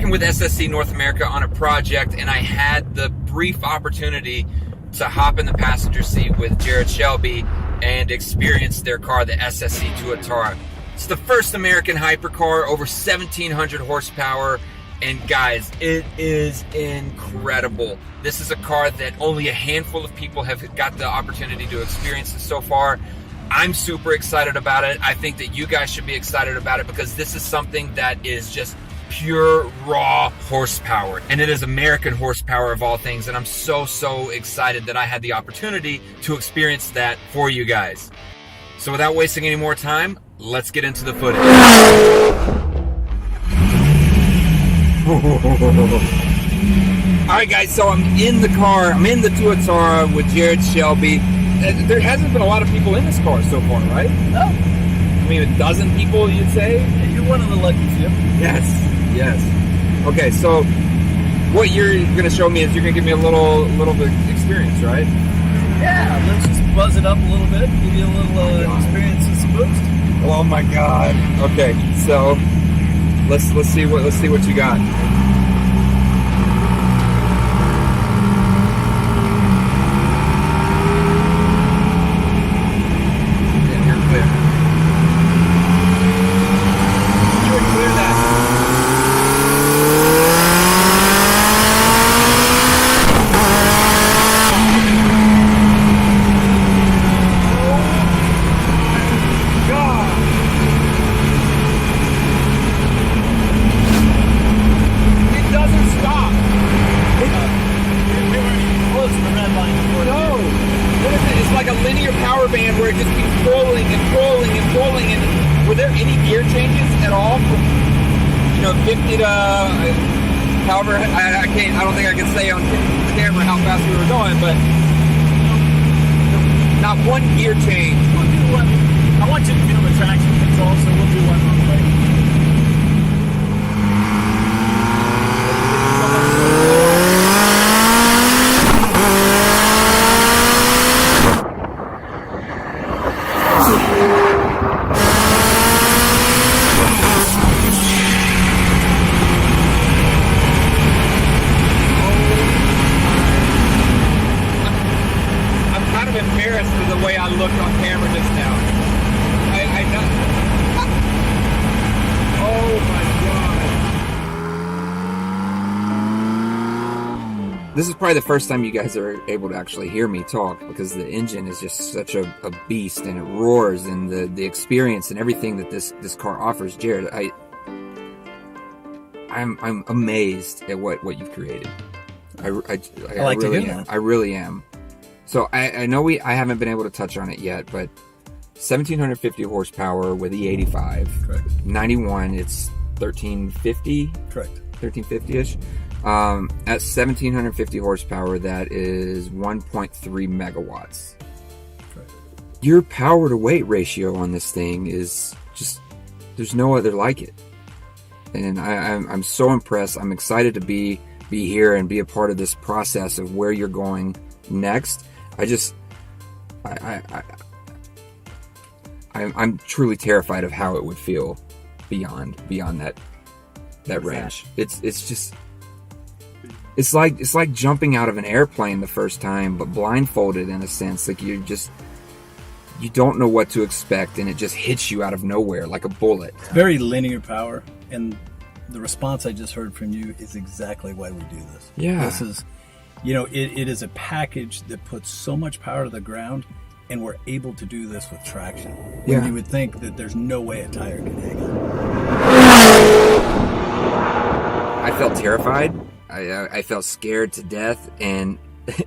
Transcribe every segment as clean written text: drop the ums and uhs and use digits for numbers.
working with SSC North America on a project, and I had the brief opportunity to hop in the passenger seat with Jared Shelby and experience their car, the SSC Tuatara. It's the first American hypercar, over 1,700 horsepower, and guys, it is incredible. This is a car that only a handful of people have got the opportunity to experience it so far. I'm super excited about it. I think that you guys should be excited about it because this is something that is just pure raw horsepower, and it is American horsepower of all things, and I'm so excited that I had the opportunity to experience that for you guys. So without wasting any more time, let's get into the footage. Alright guys, so I'm in the car, I'm in the Tuatara with Jared Shelby. There hasn't been a lot of people in this car so far, right? No. I mean, a dozen people, you'd say? Yeah, you're one of the lucky few. Yes. Okay, so what you're going to show me is you're going to give me a little bit of experience, right? Yeah, let's just buzz it up a little bit, give you a little experience and some boost. Oh my God. Okay, so let's see what you got. Where it just keeps rolling and rolling and rolling. And were there any gear changes at all from 50 to however I don't think I can say on camera how fast we were going, but not one gear change. We'll do one. I want you to feel the traction control, so we'll do one real quick. Embarrassed with the way I looked on camera just now. Oh my God. This is probably the first time you guys are able to actually hear me talk because the engine is just such a beast, and it roars, and the experience and everything that this car offers. Jared, I'm amazed at what you've created. I like really to hear am. that. I really am. So I know I haven't been able to touch on it yet, but 1,750 horsepower with E85. Correct. 91, it's 1,350? Correct. 1,350-ish. At 1,750 horsepower, that is 1.3 megawatts. Correct. Your power to weight ratio on this thing is just, there's no other like it. And I'm so impressed. I'm excited to be here and be a part of this process of where you're going next. I'm truly terrified of how it would feel beyond that range. It's like jumping out of an airplane the first time, but blindfolded in a sense. Like you don't know what to expect, and it just hits you out of nowhere like a bullet. It's very linear power, and the response I just heard from you is exactly why we do this. Yeah. This is, it is a package that puts so much power to the ground, and we're able to do this with traction. Yeah. You would think that there's no way a tire can hang on. I felt terrified. I felt scared to death, and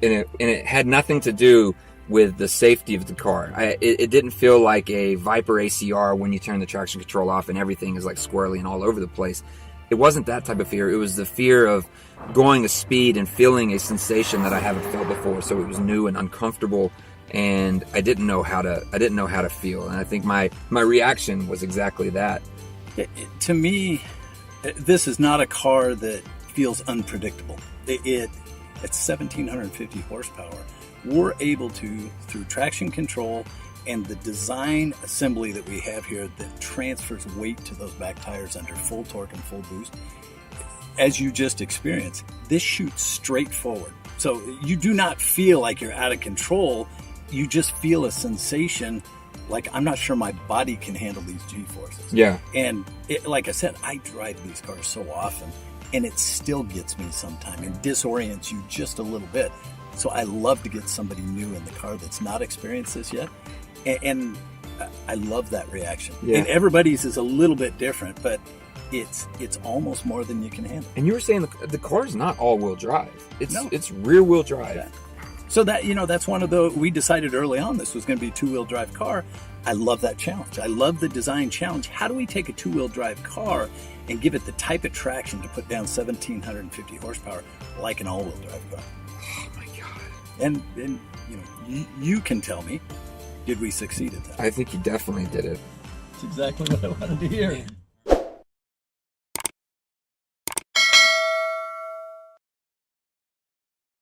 it had nothing to do with the safety of the car. It didn't feel like a Viper ACR when you turn the traction control off and everything is like squirrely and all over the place. It wasn't that type of fear. It was the fear of going a speed and feeling a sensation that I haven't felt before. So it was new and uncomfortable, and I didn't know how to feel. And I think my reaction was exactly that. To me, this is not a car that feels unpredictable. It's 1,750 horsepower. We're able to, through traction control and the design assembly that we have here that transfers weight to those back tires under full torque and full boost, as you just experienced, this shoots straight forward. So you do not feel like you're out of control. You just feel a sensation like, I'm not sure my body can handle these G-forces. Yeah. And like I said, I drive these cars so often, and it still gets me sometime and disorients you just a little bit. So I love to get somebody new in the car that's not experienced this yet. And I love that reaction. Yeah. And everybody's is a little bit different, but it's almost more than you can handle. And you were saying the car is not all-wheel drive. It's rear-wheel drive. Yeah. So that, that's one of we decided early on this was going to be a two-wheel drive car. I love that challenge. I love the design challenge. How do we take a two-wheel drive car and give it the type of traction to put down 1,750 horsepower like an all-wheel drive car? Oh my God. And you can tell me, did we succeed at that? I think you definitely did it. That's exactly what I wanted to hear.